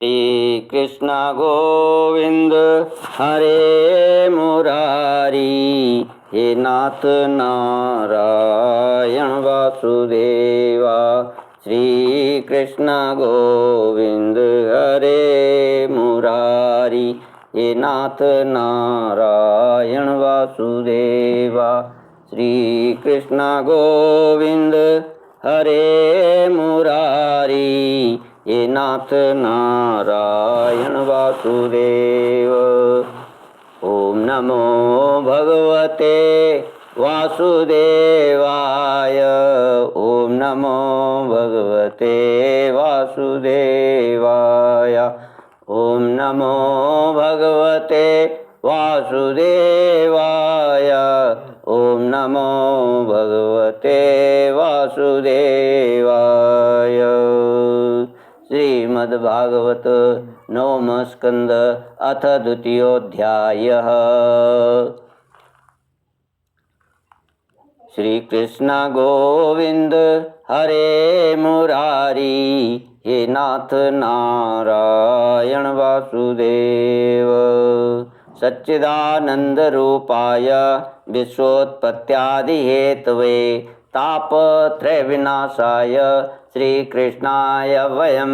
श्री कृष्ण गोविंद हरे मुरारी, हे नाथ नारायण वासुदेवा। श्री कृष्ण गोविंद हरे मुरारी, हे नाथ नारायण वासुदेवा। श्री कृष्ण गोविंद हरे मुरारी, हे नाथ नारायण वासुदेव। ओम नमो भगवते वासुदेवाय, ओम नमो भगवते वासुदेवाय, ओम नमो भगवते वासुदेवाय, ओम नमो भगवते वासुदेवाय। श्रीमद्भागवत नवम स्कंद अथ द्वितीयोऽध्यायः। श्री कृष्ण गोविंद हरे मुरारी, हे नाथ नारायण वासुदेव। सच्चिदानंद रूपाय विश्वोत्पत्त्यादि हेतवे, तापत्रय विनाशाय श्री कृष्णाय वयं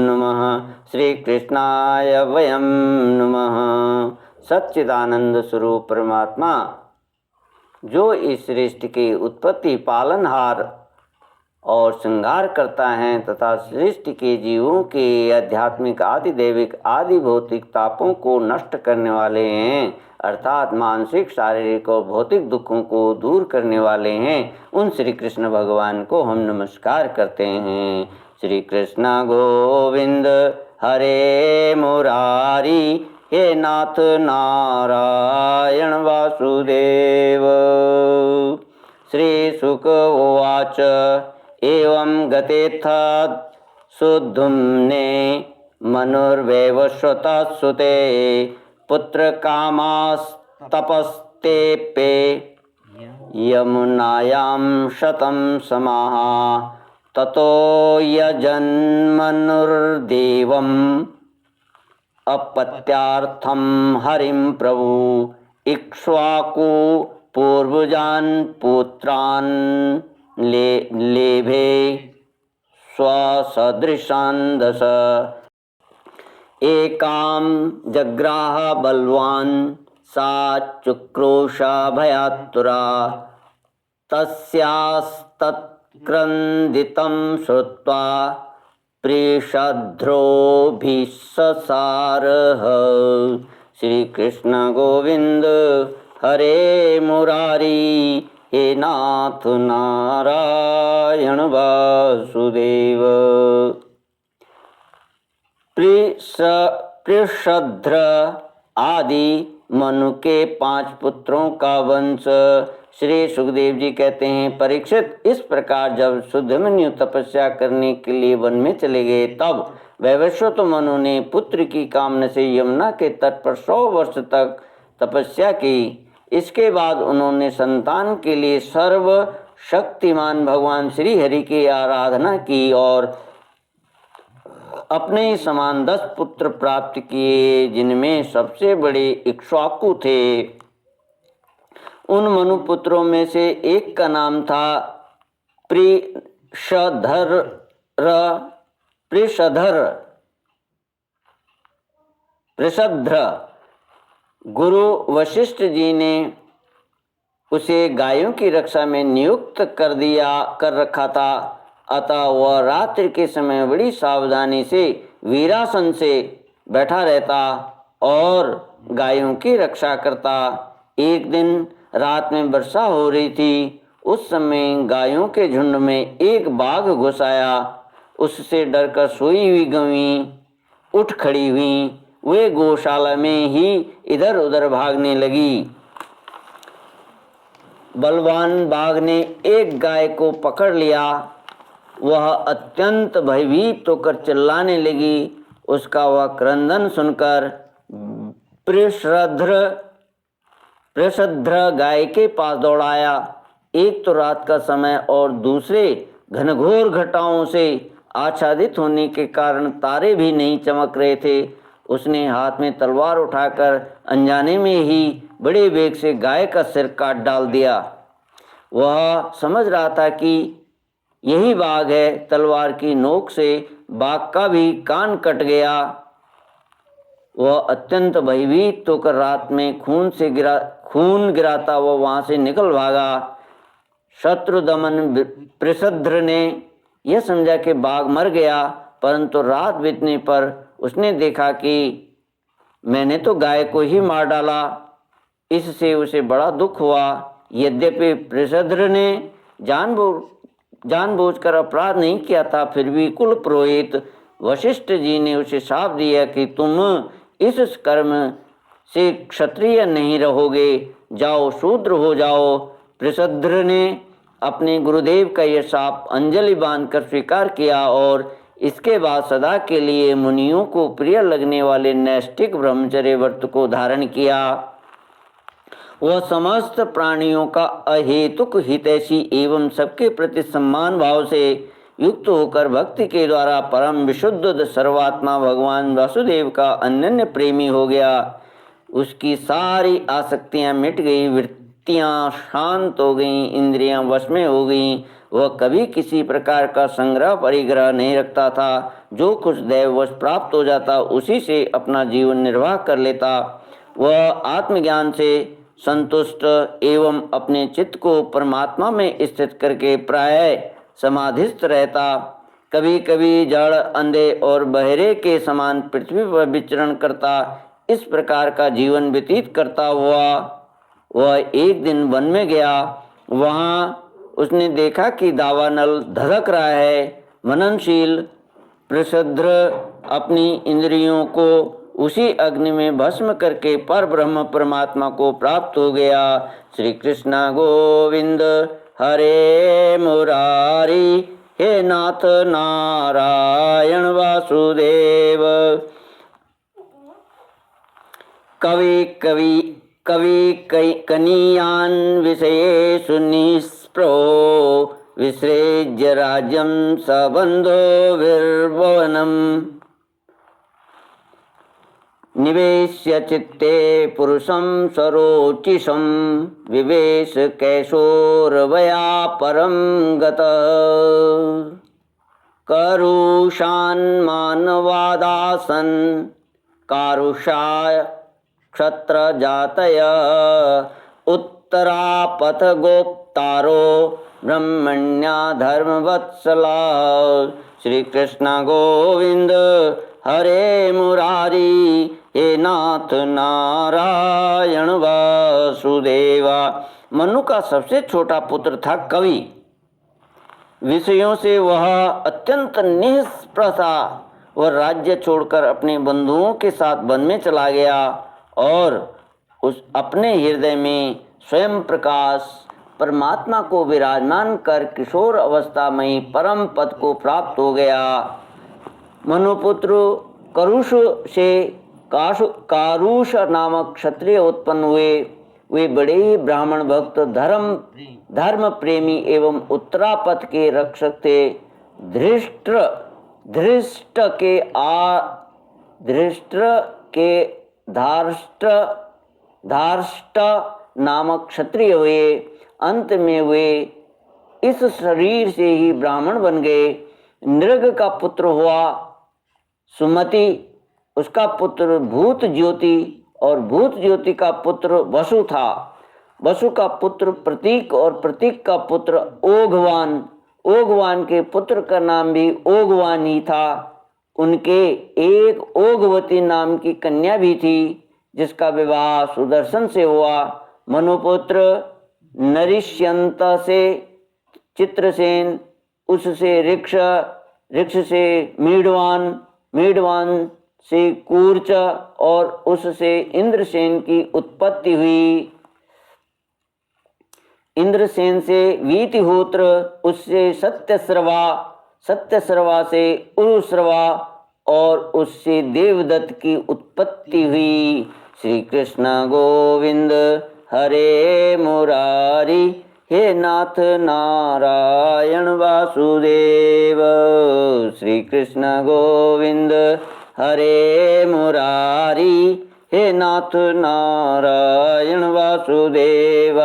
नमः, श्री कृष्णाय वयं नमः। सच्चिदानंद स्वरूप परमात्मा जो इस सृष्टि की उत्पत्ति, पालनहार और श्रृंगार करता है तथा सृष्टि के जीवों के आध्यात्मिक आदि दैविक आदि भौतिक तापों को नष्ट करने वाले हैं, अर्थात मानसिक शारीरिक और भौतिक दुखों को दूर करने वाले हैं, उन श्री कृष्ण भगवान को हम नमस्कार करते हैं। श्री कृष्ण गोविंद हरे मुरारी, हे नाथ नारायण वासुदेव। श्री शुक उवाच एवं गतेऽथ सुधुम्ने मनुर्वैवस्वतः सुते, पुत्रकामास्तपस्तेऽप्ये यमुनायां शतं समाः। ततो यजन्मनुर्देवम् अपत्यार्थं हरिं प्रभु, इक्ष्वाकु पूर्वजान् पुत्रान् लेभे स्वसदृशान् दश। एकां जग्राह बलवान् सा चुक्रोशा भयातुरा, तस्यास्तत्क्रन्दितं श्रुत्वा प्रीषद्रोभिससारः। श्री कृष्ण गोविंद हरे मुरारी, हे नाथ नारायण वासुदेव। पृषद्र आदि मनु के 5 पुत्रों का वंश। श्री सुखदेव जी कहते हैं, परीक्षित, इस प्रकार जब सुधमन्यु तपस्या करने के लिए वन में चले गए, तब वैवस्वत मनु ने पुत्र की कामना से यमुना के तट पर 100 वर्ष तक तपस्या की। इसके बाद उन्होंने संतान के लिए सर्व शक्तिमान भगवान श्री हरि की आराधना की और अपने ही समान 10 पुत्र प्राप्त किए, जिनमें सबसे बड़े इक्ष्वाकु थे। उन मनु पुत्रों में से एक का नाम था पृषध्र। गुरु वशिष्ठ जी ने उसे गायों की रक्षा में नियुक्त कर रखा था, अतः वह रात्रि के समय बड़ी सावधानी से वीरासन से बैठा रहता और गायों की रक्षा करता। एक दिन रात में वर्षा हो रही थी। उस समय गायों के झुंड में एक बाघ घुस आया। उससे डरकर सोई हुई गौएं उठ खड़ी हुई। वे गौशाला में ही इधर उधर भागने लगी। बलवान बाघ ने एक गाय को पकड़ लिया। वह अत्यंत भयभीत होकर चिल्लाने लगी। उसका वह क्रंदन सुनकर पृषध्र गाय के पास दौड़ाया। एक तो रात का समय और दूसरे घनघोर घटाओं से आच्छादित होने के कारण तारे भी नहीं चमक रहे थे। उसने हाथ में तलवार उठाकर अनजाने में ही बड़े वेग से गाय का सिर काट डाल दिया। वह समझ रहा था कि यही बाघ है। तलवार की नोक से बाघ का भी कान कट गया। वह अत्यंत भयभीत होकर रात में खून गिराता वह वहां से निकल भागा। शत्रुदमन पृषद्र ने यह समझा कि बाघ मर गया, परंतु रात बीतने पर उसने देखा कि मैंने तो गाय को ही मार डाला। इससे उसे बड़ा दुख हुआ। यद्यपि पृषद्र ने जानबूझकर अपराध नहीं किया था, फिर भी कुल पुरोहित वशिष्ठ जी ने उसे शाप दिया कि तुम इस कर्म से क्षत्रिय नहीं रहोगे, जाओ शूद्र हो जाओ। पृषद्र ने अपने गुरुदेव का यह शाप अंजलि बांधकर स्वीकार किया और इसके बाद सदा के लिए मुनियों को प्रिय लगने वाले नैष्ठिक ब्रह्मचर्य व्रत को धारण किया। वह समस्त प्राणियों का अहेतुक हितैषी एवं सबके प्रति सम्मान भाव से युक्त होकर भक्ति के द्वारा परम विशुद्ध सर्वात्मा भगवान वासुदेव का अनन्य प्रेमी हो गया। उसकी सारी आसक्तियां मिट गई, वृत्तियां शांत हो गईं, इंद्रियां वश में हो गईं। वह कभी किसी प्रकार का संग्रह परिग्रह नहीं रखता था। जो कुछ दैववश प्राप्त हो जाता उसी से अपना जीवन निर्वाह कर लेता। वह आत्मज्ञान से संतुष्ट एवं अपने चित्त को परमात्मा में स्थित करके प्रायः समाधिस्थ रहता। कभी कभी जड़, अंधे और बहरे के समान पृथ्वी पर विचरण करता। इस प्रकार का जीवन व्यतीत करता हुआ वह एक दिन वन में गया। वहाँ उसने देखा कि दावानल धधक रहा है। मननशील पृषद्र अपनी इंद्रियों को उसी अग्नि में भस्म करके पर ब्रह्म परमात्मा को प्राप्त हो गया। श्री कृष्ण गोविंद हरे मुरारी, हे नाथ नारायण वासुदेव। कवि कनीयान विषयेषु निस्पृहो, विसृज्य राज्यं सबंधो विर्भुवनम्। निवेश्य चित्ते पुरुषं सरोचिषं, विवेश कैशोरवया परं गतः। करुषान् मानवादासन् कारुषाय क्षत्र जातय, उत्तरापथ गोप्तारो ब्रह्मण्या धर्मवत्सला। श्री कृष्ण गोविंद हरे मुरारी, हे नाथ नारायण वासुदेवा। मनु का सबसे छोटा पुत्र था कवि। विषयों से वह अत्यंत निष्प्रह था। वह राज्य छोड़कर अपने बंधुओं के साथ वन में चला गया और उस अपने हृदय में स्वयं प्रकाश परमात्मा को विराजमान कर किशोर अवस्था में परम पद को प्राप्त हो गया। मनुपुत्र करुष से कारुष नामक क्षत्रिय उत्पन्न हुए। वे बड़े ही ब्राह्मण भक्त, धर्म प्रेमी एवं उत्तरापथ के रक्षक थे। धार्ष्ट नामक क्षत्रिय हुए। अंत में वे इस शरीर से ही ब्राह्मण बन गए। नृग का पुत्र हुआ सुमति, उसका पुत्र भूत ज्योति और भूत ज्योति का पुत्र वसु था। वसु का पुत्र प्रतीक और प्रतीक का पुत्र ओघवान। ओघवान के पुत्र का नाम भी ओघवान ही था। उनके एक ओघवती नाम की कन्या भी थी, जिसका विवाह सुदर्शन से हुआ। मनुपुत्र नरिष्यंत से चित्रसेन, उससे ऋक्ष, ऋक्ष से मीढ़वान, मीढ़वान से कूर्च और उससे इंद्रसेन की उत्पत्ति हुई। इंद्रसेन से वीतिहोत्र, उससे सत्यश्रवा, सत्यश्रवा से उरुश्रवा और उससे देवदत्त की उत्पत्ति हुई। श्री कृष्ण गोविंद हरे मुरारी, हे नाथ नारायण वासुदेव। श्री कृष्ण गोविंद हरे मुरारी, हे नाथ नारायण वासुदेव।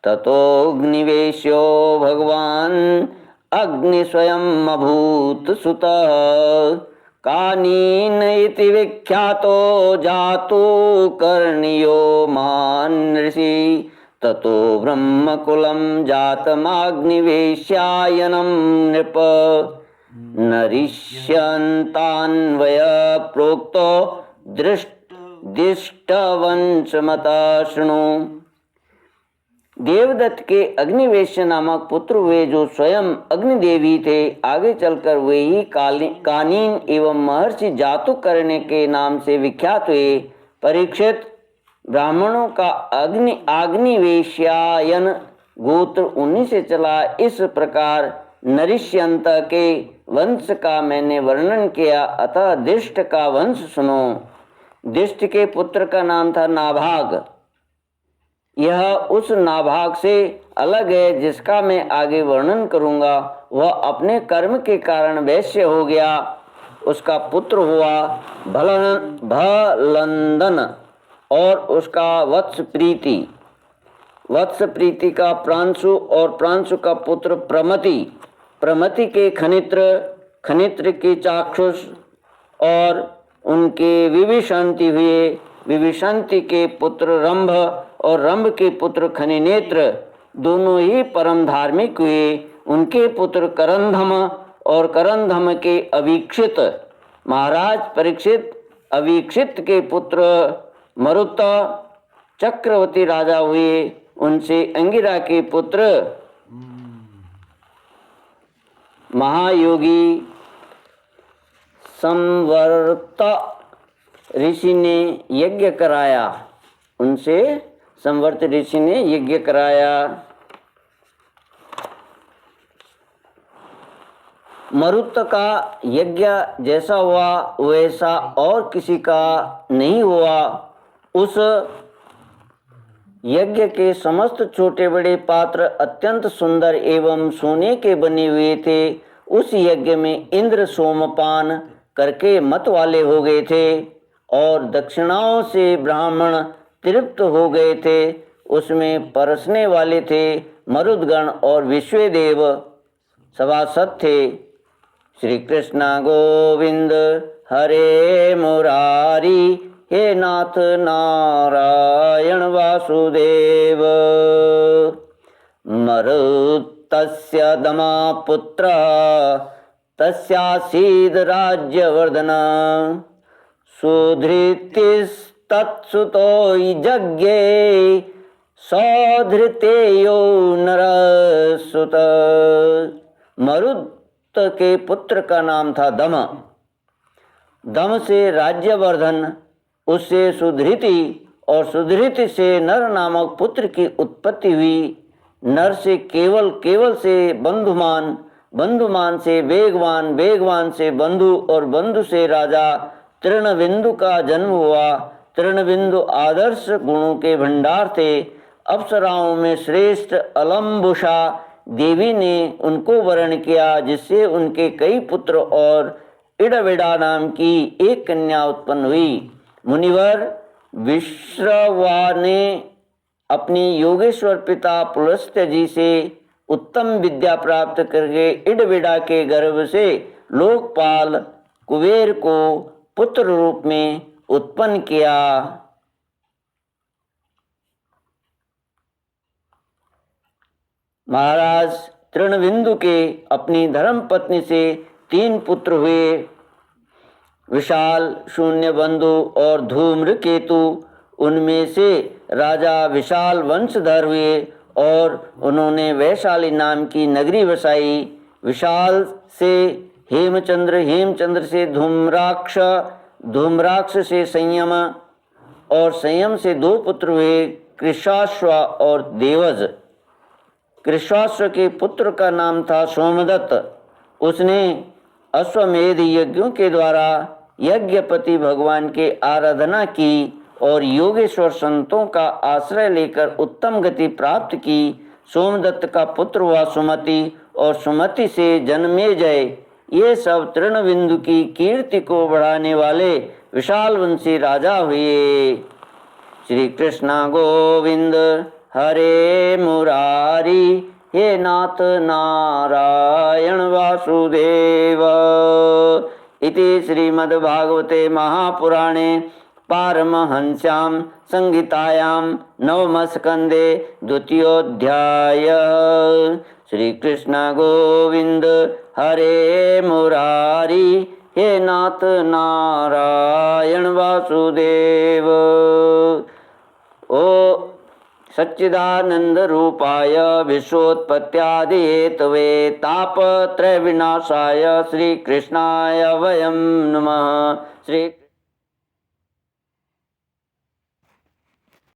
ततोऽग्निवेश्यो भगवान् अग्नि स्वयं अभूत सुतः। कानीन इति विख्यातो जातो कर्णियो महान् ऋषि। ततो ब्रह्मकुलं जातमाग्निवेश्यायनं नृप। नरिष्यन्तान्वय प्रोक्तो दिष्टवंशमता शृणु। देवदत्त के अग्निवेश्य नामक पुत्र हुए, जो स्वयं अग्निदेवी थे। आगे चलकर वे ही कानीन एवं महर्षि जातुकर्ण्य के नाम से विख्यात हुए। परीक्षित, ब्राह्मणों का अग्निवेश्यायन गोत्र उन्हीं से चला। इस प्रकार नरिष्यंत के वंश का मैंने वर्णन किया, अतः दिष्ट का वंश सुनो। दिष्ट के पुत्र का नाम था नाभाग। यह उस नाभाग से अलग है जिसका मैं आगे वर्णन करूंगा। वह अपने कर्म के कारण वैश्य हो गया। उसका पुत्र हुआ भलंदन और उसका वत्स प्रीति। वत्स प्रीति का प्रांशु और प्रांशु का पुत्र प्रमति। प्रमति के खनित्र, खनित्र के चाक्षुष और उनके विभिषंति हुए। विभिषंति के पुत्र रंभ और रंभ के पुत्र खनिनेत्र, दोनों ही परम धार्मिक हुए। उनके पुत्र करंधम और करंधम के अवीक्षित। महाराज परीक्षित, अवीक्षित के पुत्र मरुत चक्रवर्ती राजा हुए। उनसे अंगिरा के पुत्र महायोगी संवर्त ऋषि ने यज्ञ कराया। उनसे संवर्त ऋषि ने यज्ञ कराया। मरुत का यज्ञ जैसा हुआ वैसा और किसी का नहीं हुआ। उस यज्ञ के समस्त छोटे बड़े पात्र अत्यंत सुंदर एवं सोने के बने हुए थे। उस यज्ञ में इंद्र सोमपान करके मत वाले हो गए थे और दक्षिणाओं से ब्राह्मण तृप्त हो गए थे। उसमें परसने वाले थे मरुदगण और विश्वदेव सभासद थे। श्री कृष्ण गोविंद हरे मुरारी, हे नाथ नारायण वासुदेव। मरुतस्य दमा पुत्र तस्यासीद राज्यवर्धन। सुधृतिस्तत्सुतो यज्ञे सौधृतेयो नरसुत। मरुत के पुत्र का नाम था दम। दम से राज्यवर्धन, उससे सुधृति और सुधृति से नर नामक पुत्र की उत्पत्ति हुई। नर से केवल, केवल से बंधुमान, बंधुमान से वेगवान, वेगवान से बंधु और बंधु से राजा तृणबिंदु का जन्म हुआ। तृणबिंदु आदर्श गुणों के भंडार थे। अप्सराओं में श्रेष्ठ अलम्बुषा देवी ने उनको वर्ण किया, जिससे उनके कई पुत्र और इडविडा नाम की एक कन्या उत्पन्न हुई। मुनिवर विश्रवा ने अपनी योगेश्वर पिता पुलस्त्य जी से उत्तम विद्या प्राप्त करके इडविडा के गर्भ से लोकपाल कुबेर को पुत्र रूप में उत्पन्न किया। महाराज तृणबिंदु के अपनी धर्म पत्नी से 3 पुत्र हुए, विशाल, शून्यबंधु और धूम्रकेतु। उनमें से राजा विशाल वंशधर हुए और उन्होंने वैशाली नाम की नगरी बसाई। विशाल से हेमचंद्र, हेमचंद्र से धूम्राक्ष, धूम्राक्ष से संयम और संयम से 2 पुत्र हुए, कृशाश्व और देवज। कृशाश्व के पुत्र का नाम था सोमदत्त। उसने अश्वमेध यज्ञों के द्वारा यज्ञपति भगवान के आराधना की और योगेश्वर संतों का आश्रय लेकर उत्तम गति प्राप्त की। सोमदत्त का पुत्र हुआ सुमति और सुमति से जन्मेजय। ये सब तृणबिंदु की कीर्ति को बढ़ाने वाले विशाल वंशी राजा हुए। श्री कृष्ण गोविंद हरे मुरारी, हे नाथ नारायण वासुदेव। इति श्रीमद्भागवते महापुराणे पारमहंस्यां संहितायां नवमस्कन्धे द्वितीयोऽध्यायः। श्री कृष्ण गोविंद हरे मुरारी, हे नाथ नारायण वासुदेव। ओ सच्चिदानंद रूपाय विश्वोत्पत्त्यादिहेतवे तापत्रय विनाशाय श्री कृष्णाय वयं नमः। श्री